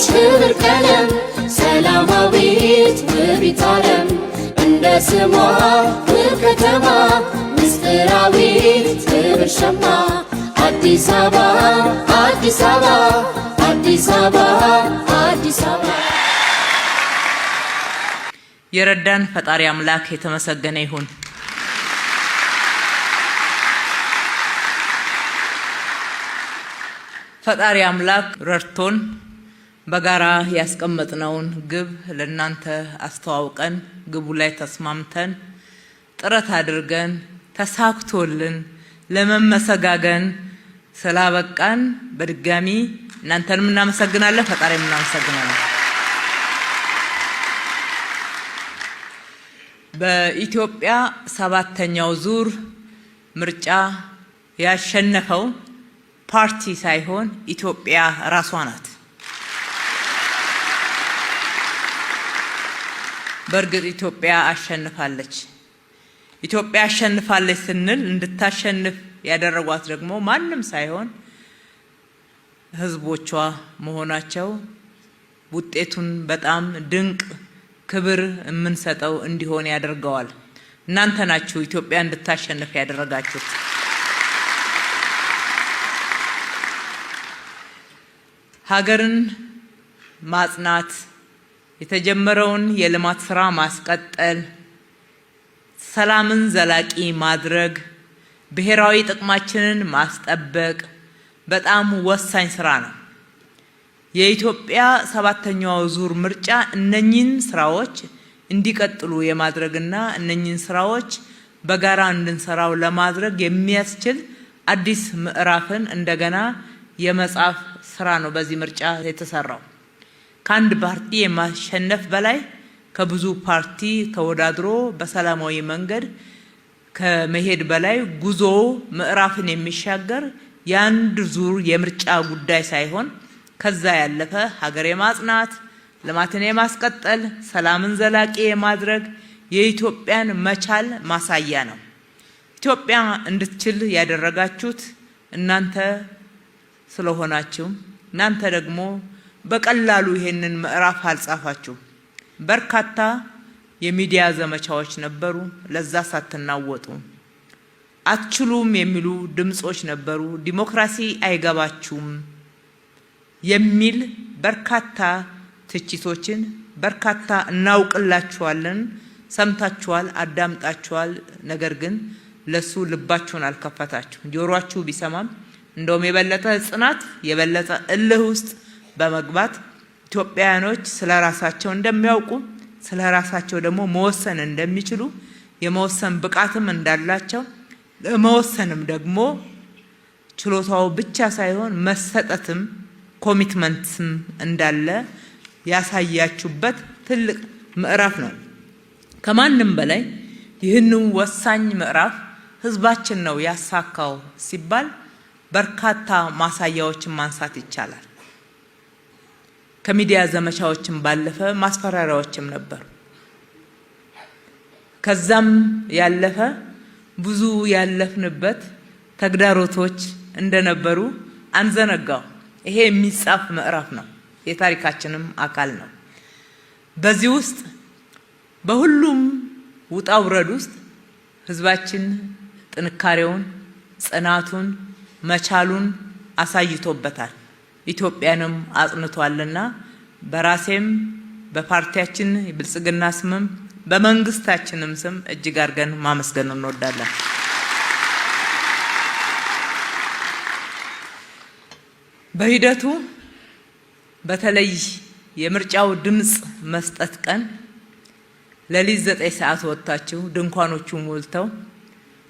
በነጭ ክብር ቀለም ሰላማዊት ውቢት ዓለም እንደ ስሟ ውብ ከተማ ምስጢራዊት ክብር ሸማ አዲስ አበባ አዲስ አበባ አዲስ አበባ አዲስ አበባ። የረዳን ፈጣሪ አምላክ የተመሰገነ ይሁን። ፈጣሪ አምላክ ረድቶን በጋራ ያስቀመጥነውን ግብ ለእናንተ አስተዋውቀን ግቡ ላይ ተስማምተን ጥረት አድርገን ተሳክቶልን ለመመሰጋገን ስላበቃን በድጋሚ እናንተንም እናመሰግናለን፣ ፈጣሪንም እናመሰግናለን። በኢትዮጵያ 7ኛው ዙር ምርጫ ያሸነፈው ፓርቲ ሳይሆን ኢትዮጵያ ራሷ ናት። በእርግጥ ኢትዮጵያ አሸንፋለች። ኢትዮጵያ አሸንፋለች ስንል እንድታሸንፍ ያደረጓት ደግሞ ማንም ሳይሆን ህዝቦቿ መሆናቸው ውጤቱን በጣም ድንቅ ክብር የምንሰጠው እንዲሆን ያደርገዋል። እናንተ ናችሁ ኢትዮጵያ እንድታሸንፍ ያደረጋችሁት። ሀገርን ማጽናት፣ የተጀመረውን የልማት ስራ ማስቀጠል፣ ሰላምን ዘላቂ ማድረግ፣ ብሔራዊ ጥቅማችንን ማስጠበቅ በጣም ወሳኝ ስራ ነው። የኢትዮጵያ 7ኛው ዙር ምርጫ እነኚህን ስራዎች እንዲቀጥሉ የማድረግና እነኚህን ስራዎች በጋራ እንድንሰራው ለማድረግ የሚያስችል አዲስ ምዕራፍን እንደገና የመጻፍ ስራ ነው በዚህ ምርጫ የተሰራው። ከአንድ ፓርቲ የማሸነፍ በላይ ከብዙ ፓርቲ ተወዳድሮ በሰላማዊ መንገድ ከመሄድ በላይ ጉዞ ምዕራፍን የሚሻገር የአንድ ዙር የምርጫ ጉዳይ ሳይሆን ከዛ ያለፈ ሀገር የማጽናት፣ ልማትን የማስቀጠል፣ ሰላምን ዘላቂ የማድረግ የኢትዮጵያን መቻል ማሳያ ነው። ኢትዮጵያ እንድትችል ያደረጋችሁት እናንተ ስለሆናችሁ እናንተ ደግሞ በቀላሉ ይሄንን ምዕራፍ አልጻፋችሁ። በርካታ የሚዲያ ዘመቻዎች ነበሩ። ለዛ ሳትናወጡ አትችሉም የሚሉ ድምጾች ነበሩ። ዲሞክራሲ አይገባችሁም የሚል በርካታ ትችቶችን በርካታ እናውቅላችኋለን፣ ሰምታችኋል፣ አዳምጣችኋል። ነገር ግን ለሱ ልባችሁን አልከፈታችሁ። ጆሮአችሁ ቢሰማም እንደውም የበለጠ ጽናት የበለጠ እልህ ውስጥ በመግባት ኢትዮጵያውያኖች ስለራሳቸው እንደሚያውቁ ስለራሳቸው ደግሞ መወሰን እንደሚችሉ የመወሰን ብቃትም እንዳላቸው ለመወሰንም ደግሞ ችሎታው ብቻ ሳይሆን መሰጠትም ኮሚትመንትም እንዳለ ያሳያችሁበት ትልቅ ምዕራፍ ነው። ከማንም በላይ ይህንን ወሳኝ ምዕራፍ ህዝባችን ነው ያሳካው ሲባል በርካታ ማሳያዎችን ማንሳት ይቻላል። ከሚዲያ ዘመቻዎችን ባለፈ ማስፈራሪያዎችም ነበሩ። ከዛም ያለፈ ብዙ ያለፍንበት ተግዳሮቶች እንደነበሩ አንዘነጋው። ይሄ የሚጻፍ ምዕራፍ ነው፣ የታሪካችንም አካል ነው። በዚህ ውስጥ በሁሉም ውጣ ውረድ ውስጥ ህዝባችን ጥንካሬውን፣ ጽናቱን፣ መቻሉን አሳይቶበታል። ኢትዮጵያንም አጽንቷልና በራሴም በፓርቲያችን የብልጽግና ስምም በመንግስታችንም ስም እጅግ አድርገን ማመስገን እንወዳለን። በሂደቱ በተለይ የምርጫው ድምጽ መስጠት ቀን ለሊት 9 ሰዓት ወጣችሁ ድንኳኖቹ ሞልተው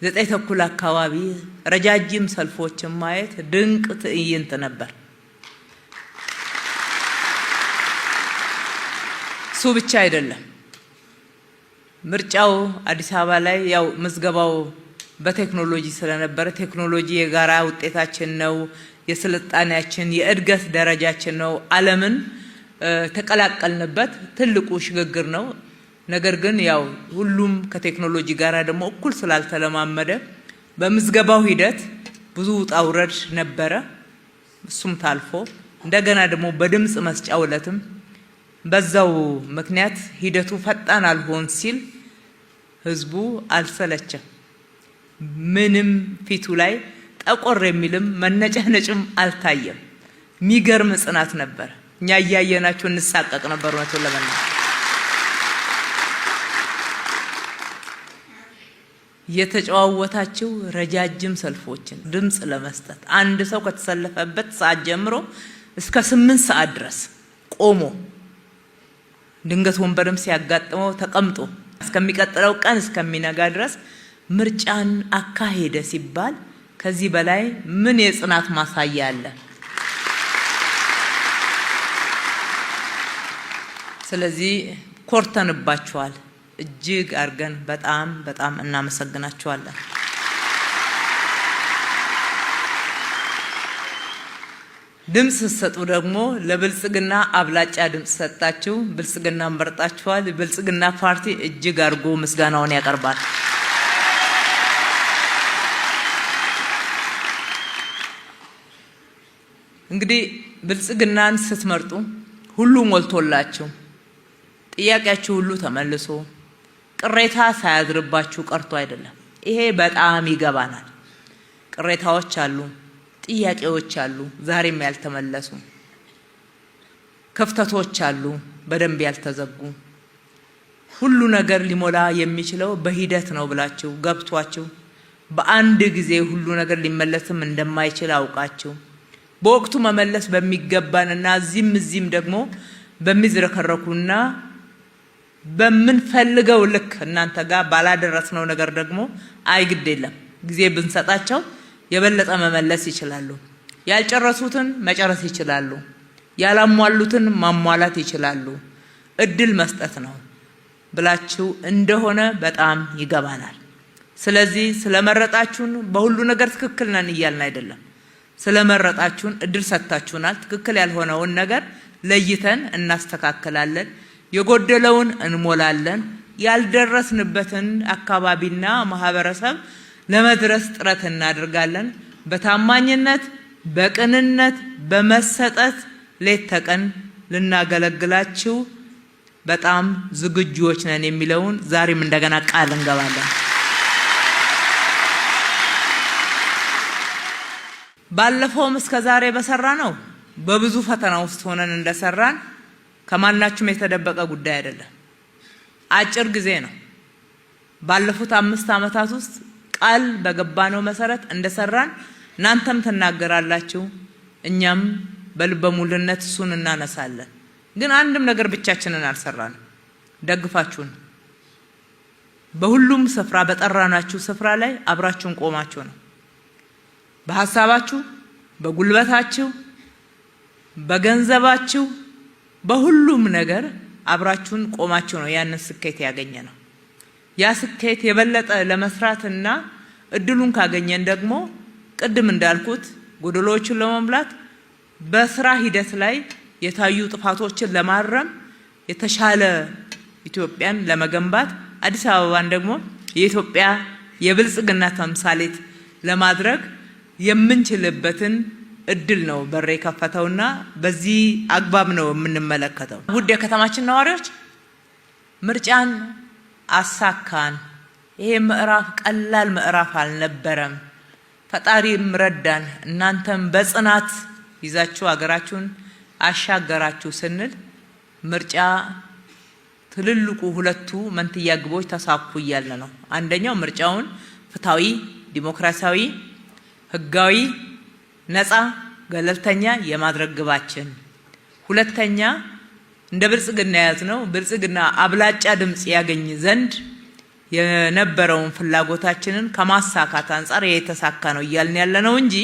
9 ተኩል አካባቢ ረጃጅም ሰልፎችን ማየት ድንቅ ትዕይንት ነበር። እሱ ብቻ አይደለም። ምርጫው አዲስ አበባ ላይ ያው ምዝገባው በቴክኖሎጂ ስለነበረ ቴክኖሎጂ የጋራ ውጤታችን ነው፣ የስልጣኔያችን የእድገት ደረጃችን ነው፣ ዓለምን ተቀላቀልንበት ትልቁ ሽግግር ነው። ነገር ግን ያው ሁሉም ከቴክኖሎጂ ጋራ ደግሞ እኩል ስላልተለማመደ በምዝገባው ሂደት ብዙ ውጣ ውረድ ነበረ። እሱም ታልፎ እንደገና ደግሞ በድምጽ መስጫው ዕለትም በዛው ምክንያት ሂደቱ ፈጣን አልሆን ሲል ህዝቡ አልሰለቸም። ምንም ፊቱ ላይ ጠቆር የሚልም መነጨነጭም አልታየም። የሚገርም ጽናት ነበር። እኛ ያያየናቸው እንሳቀቅ ነበር ነው ለማለት የተጨዋወታቸው ረጃጅም ሰልፎችን ድምጽ ለመስጠት አንድ ሰው ከተሰለፈበት ሰዓት ጀምሮ እስከ 8 ሰዓት ድረስ ቆሞ ድንገት ወንበርም ሲያጋጥመው ተቀምጦ እስከሚቀጥለው ቀን እስከሚነጋ ድረስ ምርጫን አካሄደ ሲባል ከዚህ በላይ ምን የጽናት ማሳያ አለ? ስለዚህ ኮርተንባችኋል። እጅግ አርገን በጣም እናመሰግናችኋለን። ድምጽ ሰጡ ደግሞ ለብልጽግና አብላጫ ድምጽ ሰጣችሁ፣ ብልጽግና መርጣችኋል። ብልጽግና ፓርቲ እጅግ አርጎ ምስጋናውን ያቀርባል። እንግዲህ ብልጽግናን ስትመርጡ ሁሉ ሞልቶላችሁ ጥያቄያችሁ ሁሉ ተመልሶ ቅሬታ ሳያድርባችሁ ቀርቶ አይደለም። ይሄ በጣም ይገባናል። ቅሬታዎች አሉ፣ ጥያቄዎች አሉ፣ ዛሬም ያልተመለሱ ክፍተቶች አሉ፣ በደንብ ያልተዘጉ። ሁሉ ነገር ሊሞላ የሚችለው በሂደት ነው ብላችሁ ገብቷችሁ በአንድ ጊዜ ሁሉ ነገር ሊመለስም እንደማይችል አውቃችሁ በወቅቱ መመለስ በሚገባንና እዚህም ደግሞ በሚዝረከረኩና በምንፈልገው ልክ እናንተ ጋር ባላደረስነው ነገር ደግሞ አይግድ የለም ጊዜ ብንሰጣቸው የበለጠ መመለስ ይችላሉ። ያልጨረሱትን መጨረስ ይችላሉ። ያላሟሉትን ማሟላት ይችላሉ። እድል መስጠት ነው ብላችሁ እንደሆነ በጣም ይገባናል። ስለዚህ ስለመረጣችሁን በሁሉ ነገር ትክክል ነን እያልን አይደለም። ስለመረጣችሁን እድል ሰጥታችሁናል። ትክክል ያልሆነውን ነገር ለይተን እናስተካክላለን። የጎደለውን እንሞላለን። ያልደረስንበትን አካባቢና ማህበረሰብ ለመድረስ ጥረት እናደርጋለን። በታማኝነት በቅንነት በመሰጠት ሌት ተቀን ልናገለግላችሁ በጣም ዝግጁዎች ነን የሚለውን ዛሬም እንደገና ቃል እንገባለን። ባለፈውም እስከ ዛሬ በሰራ ነው በብዙ ፈተና ውስጥ ሆነን እንደሰራን ከማናችሁም የተደበቀ ጉዳይ አይደለም። አጭር ጊዜ ነው። ባለፉት 5 ዓመታት ውስጥ ቃል በገባነው መሰረት እንደሰራን እናንተም ተናገራላችሁ፣ እኛም በልበ ሙሉነት እሱን እናነሳለን። ግን አንድም ነገር ብቻችንን አልሰራንም። ደግፋችሁን በሁሉም ስፍራ በጠራናችሁ ስፍራ ላይ አብራችሁን ቆማችሁ ነው። በሐሳባችሁ፣ በጉልበታችሁ፣ በገንዘባችሁ በሁሉም ነገር አብራችሁን ቆማችሁ ነው ያንን ስኬት ያገኘነው። ያ ስኬት የበለጠ ለመስራትና እድሉን ካገኘን ደግሞ ቅድም እንዳልኩት ጎደሎችን ለመምላት በስራ ሂደት ላይ የታዩ ጥፋቶችን ለማረም የተሻለ ኢትዮጵያን ለመገንባት አዲስ አበባን ደግሞ የኢትዮጵያ የብልጽግና ተምሳሌት ለማድረግ የምንችልበትን እድል ነው በር የከፈተውና በዚህ አግባብ ነው የምንመለከተው። ውድ የከተማችን ነዋሪዎች ምርጫን አሳካን። ይሄ ምዕራፍ ቀላል ምዕራፍ አልነበረም። ፈጣሪም ረዳን። እናንተም በጽናት ይዛችሁ ሀገራችሁን አሻገራችሁ ስንል ምርጫ ትልልቁ ሁለቱ መንትያ ግቦች ተሳኩ እያለ ነው። አንደኛው ምርጫውን ፍትሃዊ፣ ዲሞክራሲያዊ፣ ህጋዊ፣ ነፃ፣ ገለልተኛ የማድረግ ግባችን፣ ሁለተኛ እንደ ብልጽግና ያዝነው ብልጽግና አብላጫ ድምጽ ያገኝ ዘንድ የነበረውን ፍላጎታችንን ከማሳካት አንፃር የተሳካ ነው እያልን ያለ ነው እንጂ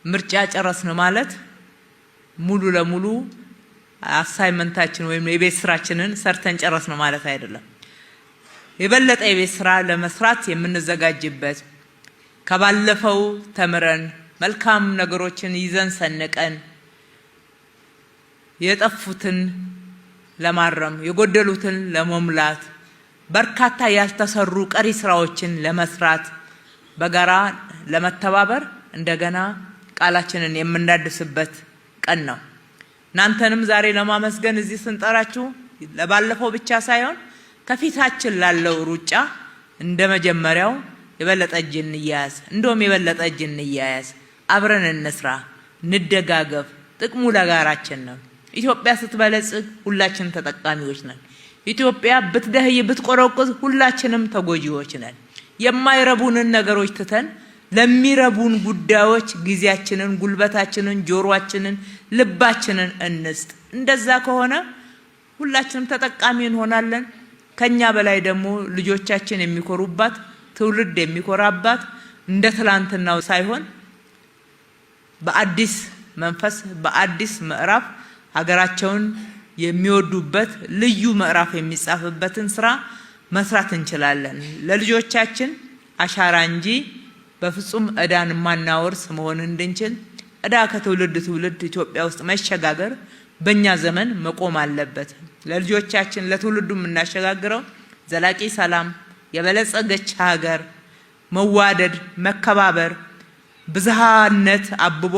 ምርጫ ጨረስን ማለት ሙሉ ለሙሉ አሳይመንታችን ወይም የቤት ስራችንን ሰርተን ጨረስን ማለት አይደለም። የበለጠ የቤት ስራ ለመስራት የምንዘጋጅበት ከባለፈው ተምረን መልካም ነገሮችን ይዘን ሰንቀን የጠፉትን ለማረም የጎደሉትን ለመሙላት በርካታ ያልተሰሩ ቀሪ ስራዎችን ለመስራት በጋራ ለመተባበር እንደገና ቃላችንን የምናድስበት ቀን ነው። እናንተንም ዛሬ ለማመስገን እዚህ ስንጠራችሁ ለባለፈው ብቻ ሳይሆን ከፊታችን ላለው ሩጫ እንደመጀመሪያው የበለጠ እጅ እንያያዝ፣ እንደውም የበለጠ እጅ እንያያዝ፣ አብረን እንስራ፣ እንደጋገፍ። ጥቅሙ ለጋራችን ነው። ኢትዮጵያ ስትበለጽግ ሁላችን ተጠቃሚዎች ነን። ኢትዮጵያ ብትደህይ ብትቆረቁዝ ሁላችንም ተጎጂዎች ነን። የማይረቡንን ነገሮች ትተን ለሚረቡን ጉዳዮች ጊዜያችንን፣ ጉልበታችንን፣ ጆሮአችንን፣ ልባችንን እንስጥ። እንደዛ ከሆነ ሁላችንም ተጠቃሚ እንሆናለን። ከኛ በላይ ደግሞ ልጆቻችን የሚኮሩባት፣ ትውልድ የሚኮራባት እንደ ትላንትናው ሳይሆን በአዲስ መንፈስ በአዲስ ምዕራፍ ሀገራቸውን የሚወዱበት ልዩ ምዕራፍ የሚጻፍበትን ስራ መስራት እንችላለን። ለልጆቻችን አሻራ እንጂ በፍጹም ዕዳን ማናወርስ መሆን እንድንችል ዕዳ ከትውልድ ትውልድ ኢትዮጵያ ውስጥ መሸጋገር በእኛ ዘመን መቆም አለበት። ለልጆቻችን ለትውልዱ የምናሸጋግረው ዘላቂ ሰላም፣ የበለጸገች ሀገር፣ መዋደድ፣ መከባበር፣ ብዝሃነት አብቦ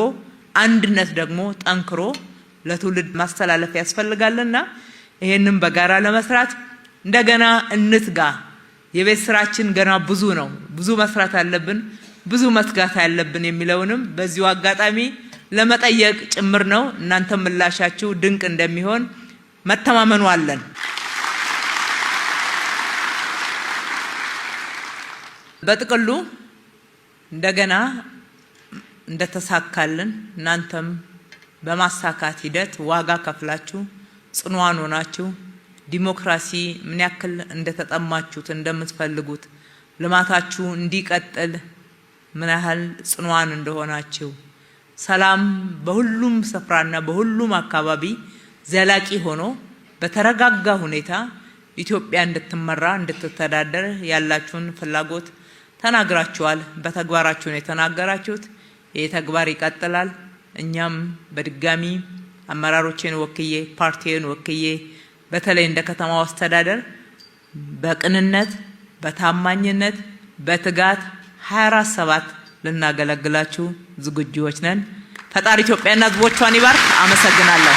አንድነት ደግሞ ጠንክሮ ለትውልድ ማስተላለፍ ያስፈልጋልና ይሄንን በጋራ ለመስራት እንደገና እንትጋ። የቤት ስራችን ገና ብዙ ነው። ብዙ መስራት አለብን፣ ብዙ መስጋት ያለብን የሚለውንም በዚሁ አጋጣሚ ለመጠየቅ ጭምር ነው። እናንተ ምላሻችሁ ድንቅ እንደሚሆን መተማመኑ አለን። በጥቅሉ እንደገና እንደተሳካልን እናንተም በማሳካት ሂደት ዋጋ ከፍላችሁ ጽኑዋን ሆናችሁ ዲሞክራሲ ምን ያክል እንደተጠማችሁት እንደምትፈልጉት ልማታችሁ እንዲቀጥል ምን ያህል ጽኑዋን እንደሆናችሁ ሰላም በሁሉም ስፍራና በሁሉም አካባቢ ዘላቂ ሆኖ በተረጋጋ ሁኔታ ኢትዮጵያ እንድትመራ እንድትተዳደር ያላችሁን ፍላጎት ተናግራችኋል። በተግባራችሁ ነው የተናገራችሁት። ይህ ተግባር ይቀጥላል። እኛም በድጋሚ አመራሮችን ወክዬ ፓርቲውን ወክዬ በተለይ እንደ ከተማው አስተዳደር በቅንነት በታማኝነት በትጋት 24/7 ልናገለግላችሁ ዝግጁዎች ነን። ፈጣሪ ኢትዮጵያና ሕዝቦቿን ይባርክ። አመሰግናለሁ።